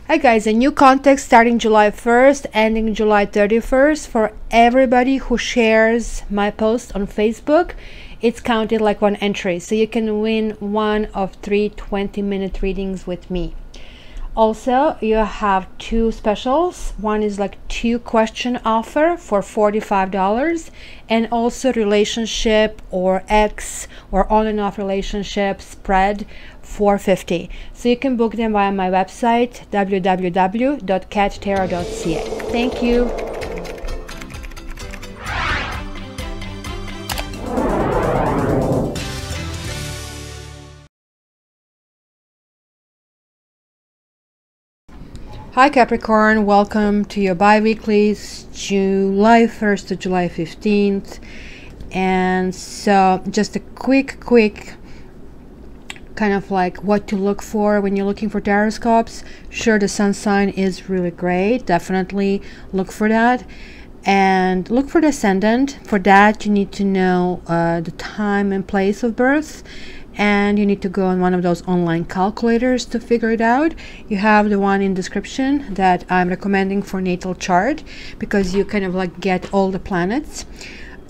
Hi guys, a new context starting July 1st, ending July 31st for everybody who shares my post on Facebook. It's counted like one entry, so you can win one of 3 20-minute readings with me. Also, you have two specials. One is like 2-question offer for $45, and also relationship or ex or on and off relationship spread for $50. So you can book them via my website www.cattarot.ca. Thank you. Hi Capricorn, welcome to your bi-weeklies, July 1st to July 15th. And so just a quick kind of like what to look for when you're looking for taroscopes. Sure, the sun sign is really great, definitely look for that. And look for the ascendant. For that you need to know the time and place of birth, and you need to go on one of those online calculators to figure it out. You have the one in description that I'm recommending for natal chart, because you kind of like get all the planets.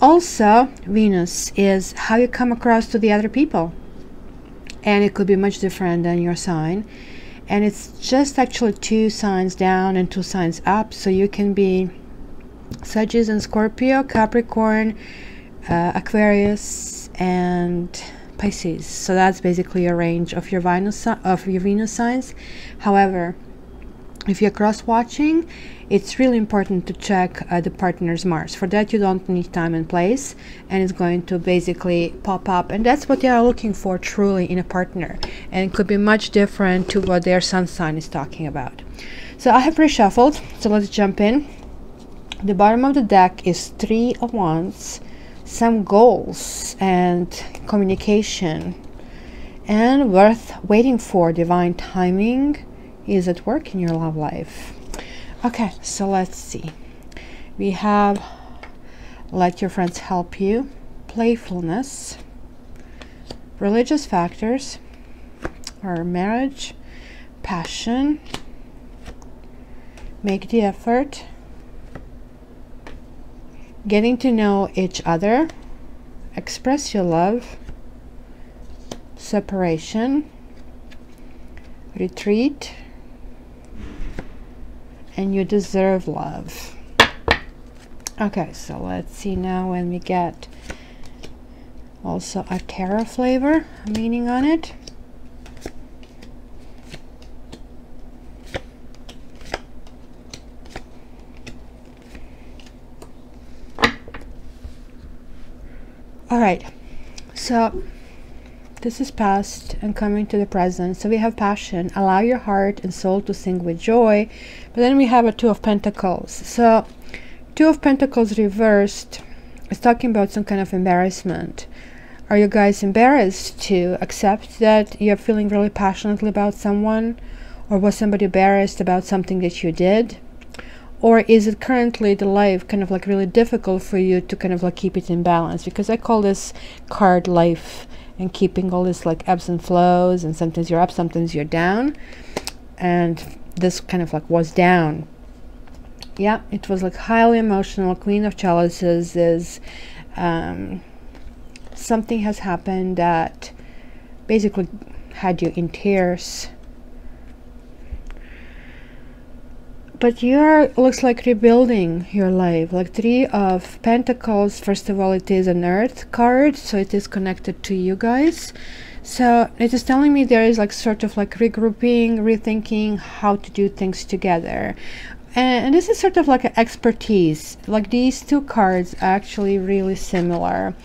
Also, Venus is how you come across to the other people, and it could be much different than your sign, and it's just actually 2 signs down and 2 signs up, so you can be Sagittarius and Scorpio, Capricorn, Aquarius, and Pisces. So that's basically a range of your Venus signs. However, if you're cross watching, it's really important to check the partner's Mars. For that you don't need time and place, and it's going to basically pop up, and that's what they are looking for truly in a partner, and it could be much different to what their sun sign is talking about. So I have reshuffled, so let's jump in. The bottom of the deck is 3 of Wands, some goals and communication, and worth waiting for. Divine timing is at work in your love life. Okay, so let's see. We have let your friends help you, playfulness, religious factors, or marriage, passion, make the effort, getting to know each other, express your love, separation, retreat, and you deserve love. Okay, so let's see now when we get also a tarot flavor, meaning on it. All right, so this is past and coming to the present. So we have passion, allow your heart and soul to sing with joy. But then we have a 2 of Pentacles. So 2 of Pentacles reversed is talking about some kind of embarrassment. Are you guys embarrassed to accept that you're feeling really passionately about someone? Or was somebody embarrassed about something that you did? Or is it currently the life kind of like really difficult for you to kind of like keep it in balance? Because I call this card life, and keeping all this like ebbs and flows, and sometimes you're up, sometimes you're down, and this kind of like was down. Yeah, it was like highly emotional. Queen of Chalices is something has happened that basically had you in tears. But you're, looks like, rebuilding your life. Like 3 of Pentacles, first of all, it is an Earth card, so it is connected to you guys. So it is telling me there is like sort of like regrouping, rethinking how to do things together. And this is sort of like an expertise. Like these 2 cards are actually really similar.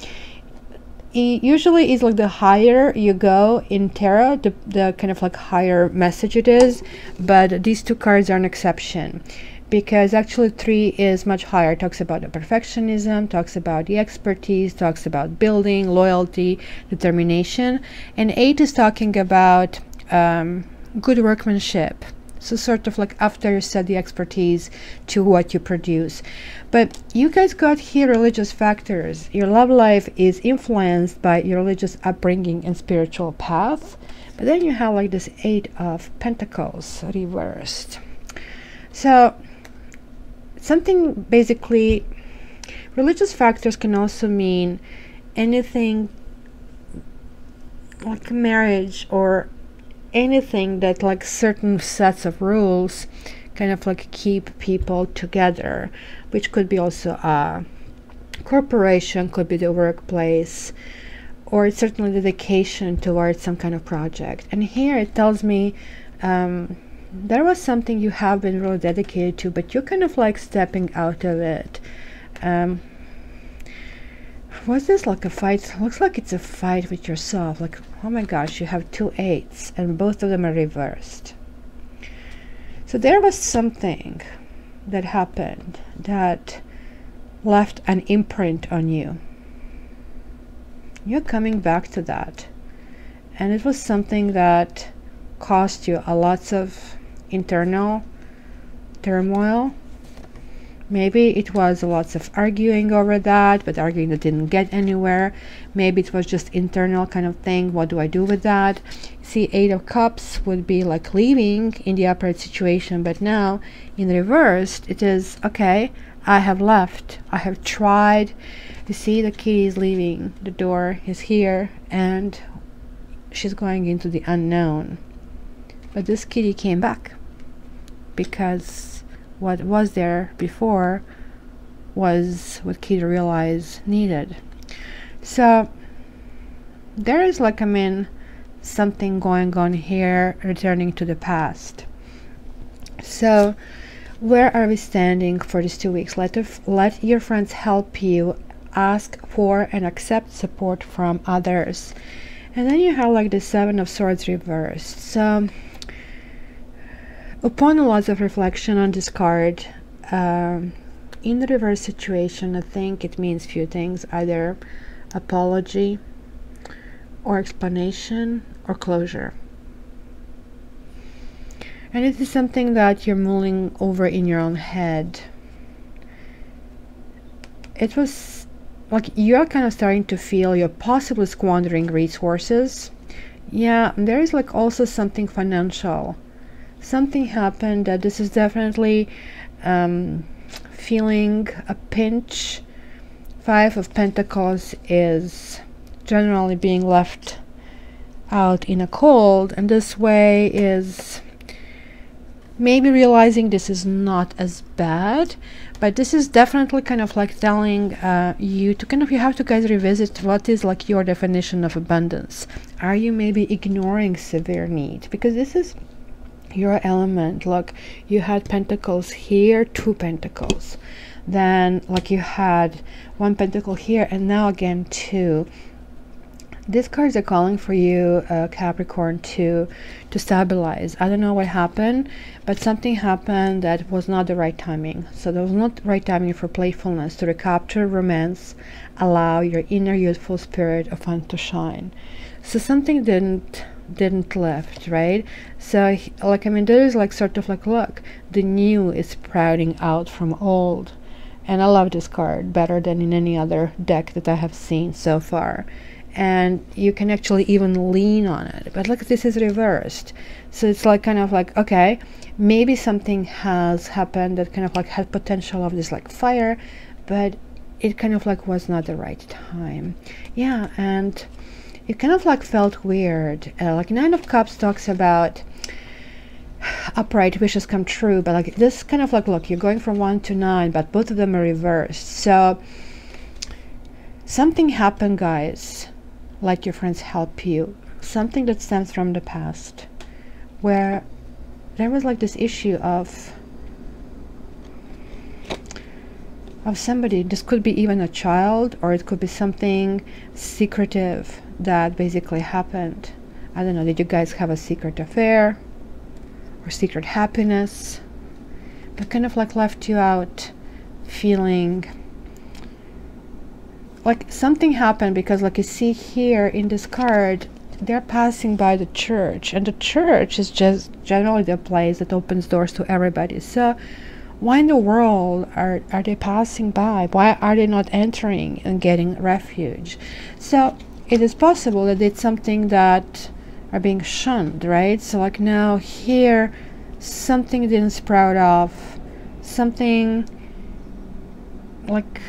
Usually it's like the higher you go in tarot, the kind of like higher message it is, but these 2 cards are an exception, because actually 3 is much higher. It talks about the perfectionism, talks about the expertise, talks about building, loyalty, determination, and 8 is talking about good workmanship. So sort of like after you set the expertise to what you produce. But you guys got here religious factors. Your love life is influenced by your religious upbringing and spiritual path. But then you have like this 8 of Pentacles reversed. So something, basically, religious factors can also mean anything like marriage, or anything that like certain sets of rules kind of like keep people together, which could be also a corporation, could be the workplace, or it's certainly dedication towards some kind of project. And here it tells me there was something you have been really dedicated to, but you're kind of like stepping out of it. Was this like a fight? Looks like it's a fight with yourself. Like, oh my gosh, you have 2 8s and both of them are reversed. So there was something that happened that left an imprint on you. You're coming back to that. And it was something that cost you a lots of internal turmoil. Maybe it was lots of arguing over that, but arguing that didn't get anywhere. Maybe it was just internal kind of thing. What do I do with that? See, 8 of Cups would be like leaving in the upright situation, but now in reversed, it is, okay, I have left. I have tried. You see, the kitty is leaving. The door is here, and she's going into the unknown. But this kitty came back because what was there before was what Kitty realized needed. So there is like, I mean, something going on here, returning to the past. So where are we standing for these 2 weeks? Let your friends help you. Ask for and accept support from others. And then you have like the 7 of Swords reversed. So upon a lot of reflection on this card, in the reverse situation, I think it means few things: either apology, or explanation, or closure. And it is something that you're mulling over in your own head. It was like you're kind of starting to feel you're possibly squandering resources. Yeah, there is like also something financial. Something happened that this is definitely feeling a pinch. 5 of Pentacles is generally being left out in a cold, and this way is maybe realizing this is not as bad, but this is definitely kind of like telling you to kind of, you have to guys revisit what is like your definition of abundance. Are you maybe ignoring severe need? Because this is your element. Look, you had Pentacles here, 2 Pentacles, then like you had 1 Pentacle here, and now again 2. These cards are calling for you, Capricorn, to stabilize. I don't know what happened, but something happened that was not the right timing. So there was not the right timing for playfulness, to recapture romance, allow your inner youthful spirit of fun to shine. So something didn't left, right? So like, I mean, there is like sort of like, look, the new is sprouting out from old. And I love this card better than in any other deck that I have seen so far. And you can actually even lean on it. But look, this is reversed. So it's like kind of like, okay, maybe something has happened that kind of like had potential of this like fire, but it kind of like was not the right time. Yeah, and it kind of like felt weird. Like 9 of Cups talks about upright wishes come true, but like this kind of like, look, you're going from 1 to 9, but both of them are reversed. So something happened, guys. Let your friends help you. Something that stems from the past, where there was like this issue of somebody. This could be even a child, or it could be something secretive that basically happened. I don't know, did you guys have a secret affair or secret happiness that kind of like left you out feeling like something happened? Because like you see here in this card, they're passing by the church, and the church is just generally the place that opens doors to everybody. So why in the world are they passing by? Why are they not entering and getting refuge? So it is possible that it's something that are being shunned, right? So like now here, something didn't sprout off, something like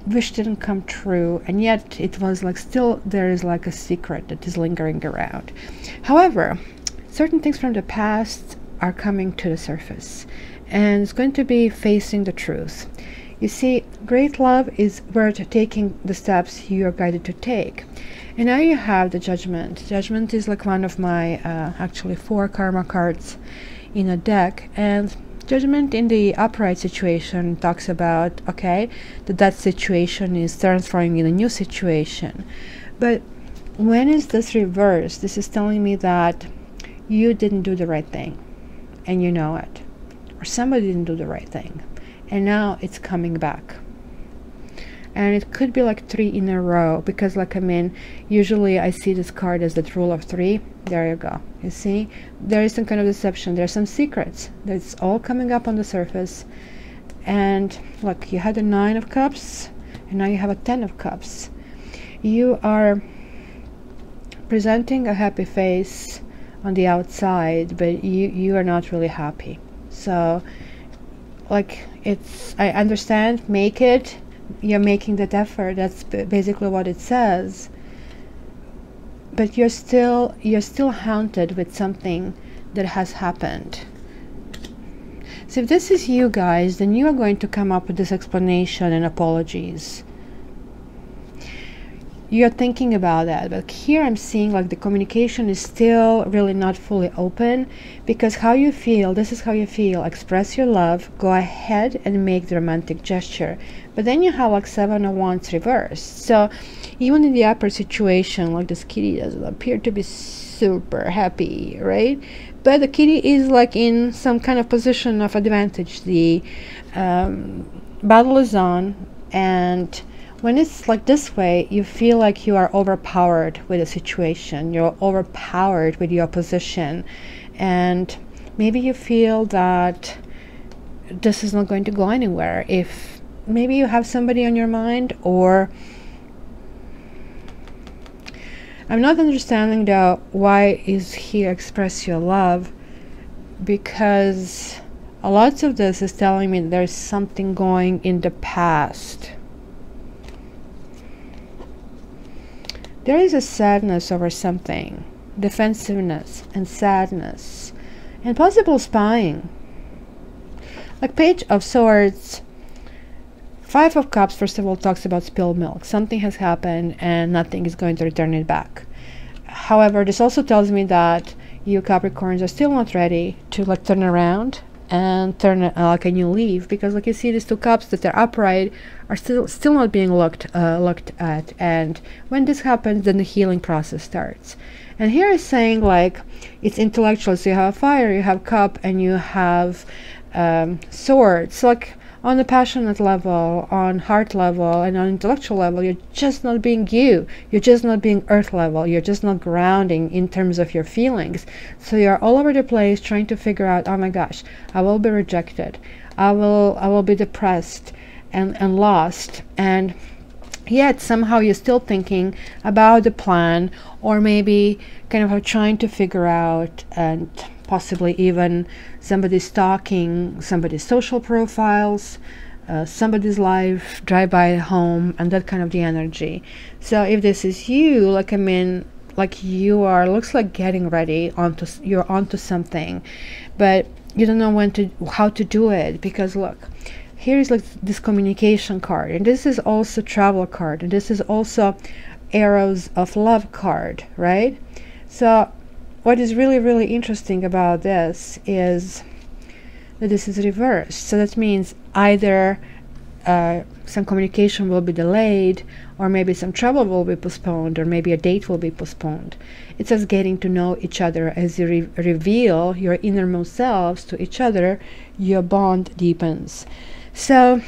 wish didn't come true, and yet it was like still there is like a secret that is lingering around. However, certain things from the past are coming to the surface, and it's going to be facing the truth. You see, great love is worth taking the steps you are guided to take. And now you have the Judgment. Judgment is like one of my actually 4 karma cards in a deck, and Judgment in the upright situation talks about, okay, that situation is transforming in a new situation. But when is this reversed? This is telling me that you didn't do the right thing, and you know it. Or somebody didn't do the right thing, and now it's coming back. And it could be like 3 in a row, because like, I mean, usually I see this card as the rule of 3. There you go. You see, there is some kind of deception. There's some secrets that's all coming up on the surface. And look, you had a 9 of Cups, and now you have a 10 of Cups. You are presenting a happy face on the outside, but you are not really happy. So like, it's, I understand, make it, you're making that effort, that's basically what it says, but you're still haunted with something that has happened. So if this is you guys, then you are going to come up with this explanation and apologies. You're thinking about that, but here I'm seeing like the communication is still really not fully open, because how you feel, this is how you feel, express your love, go ahead and make the romantic gesture. But then you have like 7 of Wands reversed. So even in the upper situation, like this kitty doesn't appear to be super happy, right? But the kitty is like in some kind of position of advantage. The battle is on, and when it's like this way, you feel like you are overpowered with a situation. You're overpowered with your position. And maybe you feel that this is not going to go anywhere. If maybe you have somebody on your mind, or I'm not understanding though, why is here express your love? Because a lot of this is telling me there's something going in the past. There is a sadness over something, defensiveness and sadness, and possible spying. Like Page of Swords, 5 of Cups, first of all, talks about spilled milk. Something has happened and nothing is going to return it back. However, this also tells me that you Capricorns are still not ready to like turn around and turn like a new leaf, because like you see these 2 cups that are upright are still not being looked at, and when this happens, then the healing process starts. And here is saying like it's intellectual, so you have a fire, you have cup, and you have swords. So like on the passionate level, on heart level, and on intellectual level, you're just not being you. You're just not being earth level. You're just not grounding in terms of your feelings. So you're all over the place trying to figure out, oh my gosh, I will be rejected. I will be depressed and lost. And yet somehow you're still thinking about the plan, or maybe kind of trying to figure out, and possibly even somebody stalking somebody's social profiles, somebody's life, drive by home, and that kind of the energy. So if this is you, like I mean, like you are, looks like getting ready, you're onto something, but you don't know how to do it, because look, here is like this communication card, and this is also travel card, and this is also arrows of love card, right? So what is really, really interesting about this is that this is reversed. So that means either some communication will be delayed, or maybe some travel will be postponed, or maybe a date will be postponed. It says getting to know each other. As you reveal your innermost selves to each other, your bond deepens. So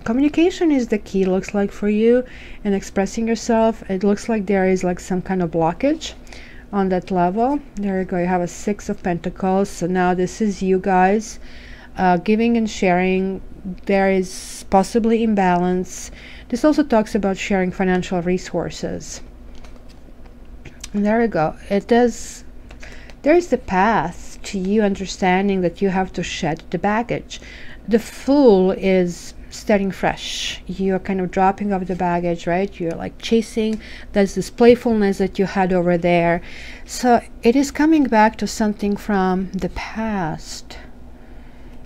communication is the key, looks like, for you, and expressing yourself. It looks like there is like some kind of blockage on that level. There you go, you have a 6 of Pentacles. So now this is you guys giving and sharing. There is possibly imbalance. This also talks about sharing financial resources. There we go. It does. There is the path to you understanding that you have to shed the baggage. The Fool is starting fresh. You're kind of dropping off the baggage, right? You're like chasing. There's this playfulness that you had over there. So it is coming back to something from the past.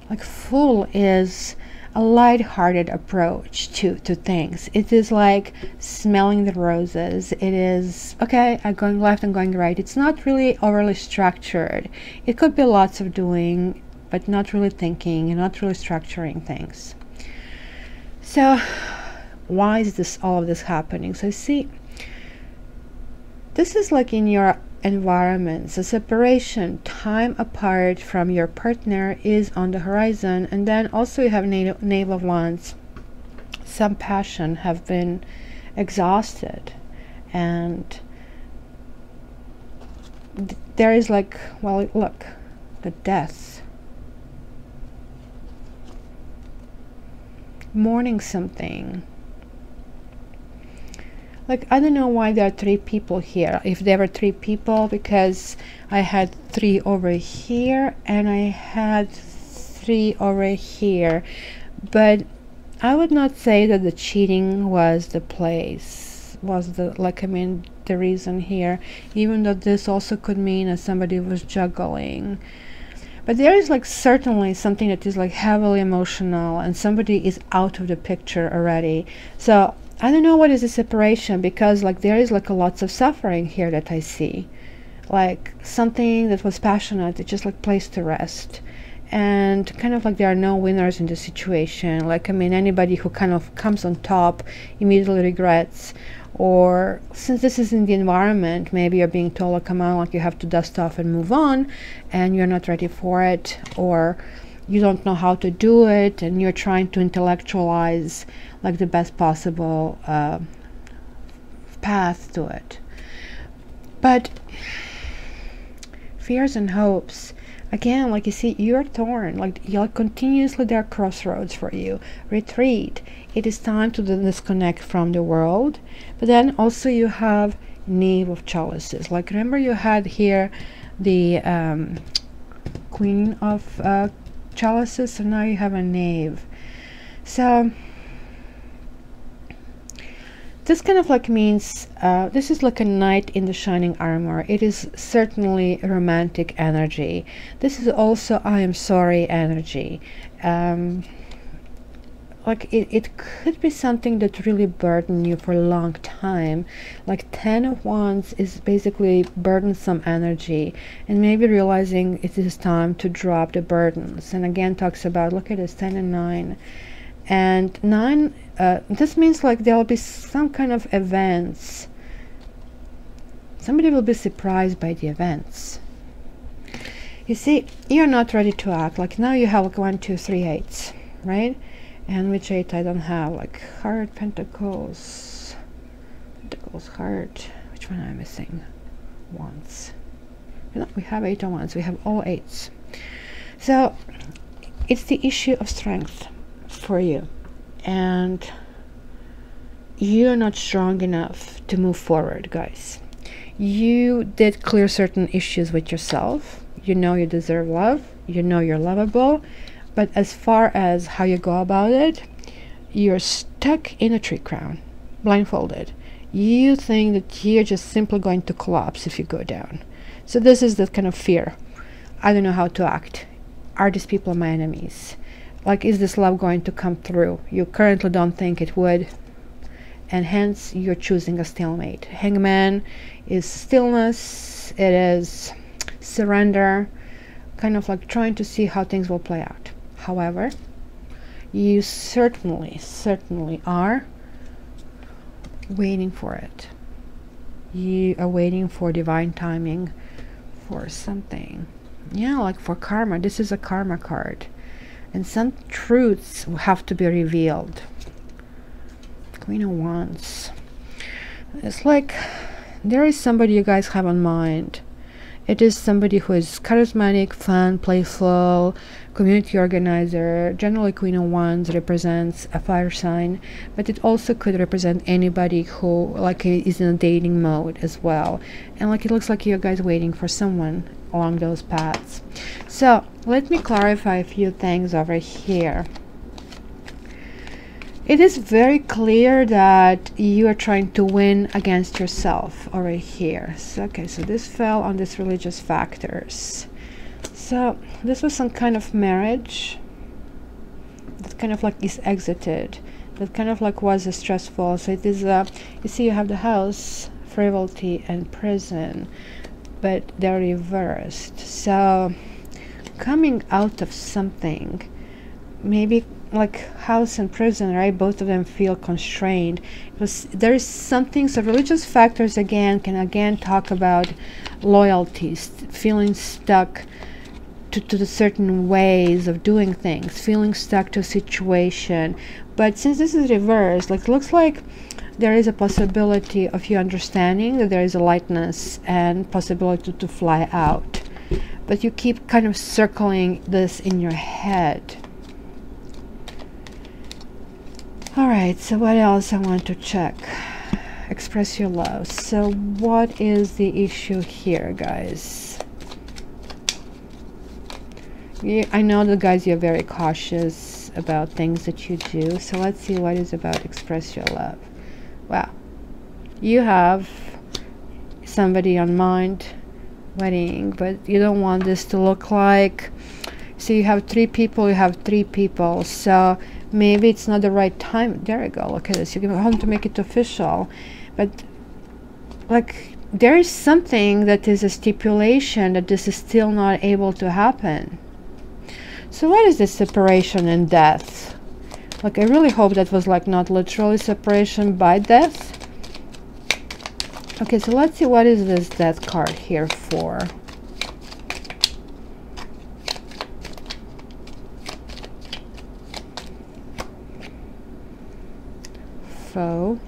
Like Fool is a light-hearted approach to things. It is like smelling the roses. It is, okay, I'm going left, I'm going right. It's not really overly structured. It could be lots of doing, but not really thinking and not really structuring things. So why is this, all of this happening? So see, this is like in your environments, a separation, time apart from your partner is on the horizon. And then also you have Knave of Wands. Some passion have been exhausted, and there is like, well, look, the Death, mourning something. Like, I don't know why there are 3 people here. If there were 3 people, because I had 3 over here and I had 3 over here. But I would not say that the cheating was the place, was the, like, I mean, the reason here. Even though this also could mean that somebody was juggling. But there is like certainly something that is like heavily emotional, and somebody is out of the picture already. So I don't know what is the separation, because like there is like a lots of suffering here that I see. Like something that was passionate, it just like placed to rest. And kind of like there are no winners in the situation. Like, I mean, anybody who kind of comes on top immediately regrets. Or since this is in the environment, maybe you're being told, like, come on, like you have to dust off and move on, and you're not ready for it, or you don't know how to do it, and you're trying to intellectualize like the best possible path to it. But fears and hopes, again, like you see, you're torn, like you're continuously, there are crossroads for you. Retreat. It is time to disconnect from the world. But then also you have Knave of Chalices. Like, remember you had here the Queen of Chalices, so now you have a Knave. So this kind of like means this is like a knight in the shining armor. It is certainly romantic energy. This is also I am sorry energy. Like it could be something that really burdened you for a long time. Like 10 of Wands is basically burdensome energy, and maybe realizing it is time to drop the burdens. And again talks about, look at this, 10 and 9. And 9, this means like there will be some kind of events. Somebody will be surprised by the events. You see, you're not ready to act. Like now you have like 1, 2, 3 8s, right? And which 8 I don't have? Like heart, pentacles, heart. Which one am I missing? Wands. No, we have 8 of Wands. We have all 8s. So it's the issue of strength for you, and you're not strong enough to move forward, guys. You did clear certain issues with yourself. You know you deserve love, you know you're lovable, but as far as how you go about it, you're stuck in a tree crown, blindfolded. You think that you're just simply going to collapse if you go down. So this is the kind of fear. I don't know how to act. Are these people my enemies? Like, is this love going to come through? You currently don't think it would, and hence you're choosing a stalemate. Hangman is stillness, it is surrender, kind of like trying to see how things will play out. However, you certainly are waiting for it. You are waiting for divine timing for something. Yeah, like for karma. This is a karma card. And some truths have to be revealed. Queen of Wands. It's like there is somebody you guys have in mind. It is somebody who is charismatic, fun, playful, community organizer. Generally, Queen of Wands represents a fire sign, but it also could represent anybody who like is in a dating mode as well. And like it looks like you guys waiting for someone along those paths. So let me clarify a few things over here. It is very clear that you are trying to win against yourself over here. So, okay, so this fell on these religious factors. So this was some kind of marriage that kind of like is exited, that kind of like was stressful. So it is you see you have the House, frivolity and prison, but they're reversed. So coming out of something, maybe like House and prison, right? Both of them feel constrained. There is something. So religious factors again can again talk about loyalties, feeling stuck to the certain ways of doing things, feeling stuck to a situation. But since this is reversed, like looks like there is a possibility of you understanding that there is a lightness and possibility to fly out, but you keep kind of circling this in your head. All right, so what else I want to check? Express your love. So what is the issue here, guys? I know that, guys, you're very cautious about things that you do. So let's see what is about express your love. Wow. You have somebody on mind, wedding, but you don't want this to look like... So you have three people, so maybe it's not the right time. There you go, look at this. You want to make it official, but like there is something that is a stipulation that this is still not able to happen. So what is this separation and death? Like I really hope that was like not literally separation by death. Okay, so let's see what is this death card here for. Foe,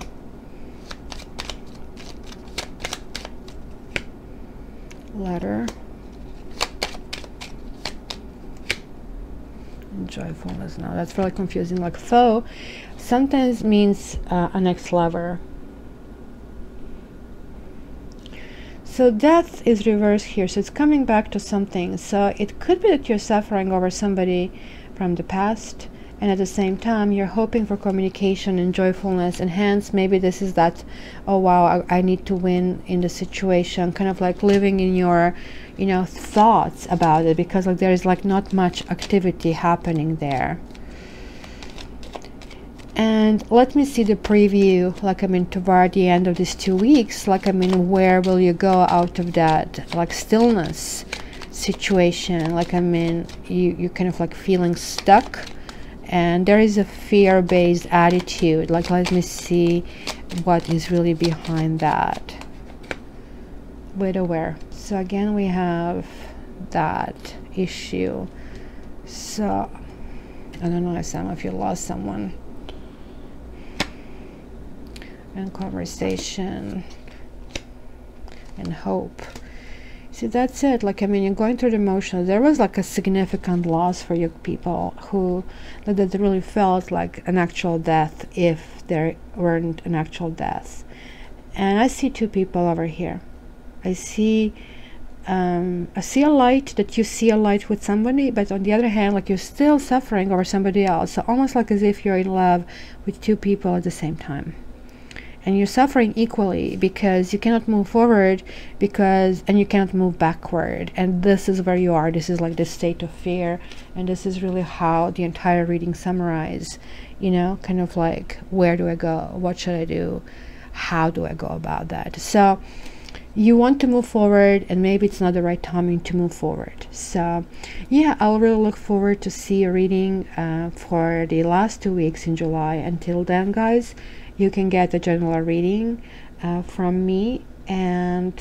letter, and joyfulness. Now that's really confusing. Like foe sometimes means an ex-lover. So death is reversed here, so it's coming back to something. So it could be that you're suffering over somebody from the past, and at the same time you're hoping for communication and joyfulness, and hence maybe this is that, oh wow, I need to win in the situation, kind of like living in your, you know, thoughts about it, because like there is like not much activity happening there. And let me see the preview, like I mean toward the end of these 2 weeks, like I mean where will you go out of that like stillness situation? Like I mean you kind of like feeling stuck, and there is a fear-based attitude. Like let me see what is really behind that. Widower. So again we have that issue. So I don't know if some of you lost someone. And conversation and hope. See, that's it. Like I mean you're going through the emotions. There was like a significant loss for you people who that really felt like an actual death if there weren't an actual death. And I see two people over here. I see a light, that you see a light with somebody, but on the other hand like you're still suffering over somebody else. So almost like as if you're in love with two people at the same time, and you're suffering equally because you cannot move forward and you cannot move backward. And this is where you are. This is like the state of fear, and this is really how the entire reading summarizes, you know, kind of like where do I go, what should I do, how do I go about that. So you want to move forward, and maybe it's not the right timing to move forward. So yeah, I'll really look forward to see your reading for the last 2 weeks in July. Until then, guys, you can get a general reading from me and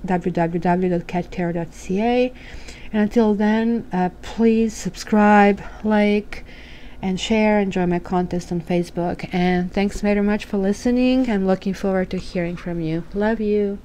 www.cattarot.ca. And until then, please subscribe, like, and share, and join my contest on Facebook. And thanks very much for listening. I'm looking forward to hearing from you. Love you.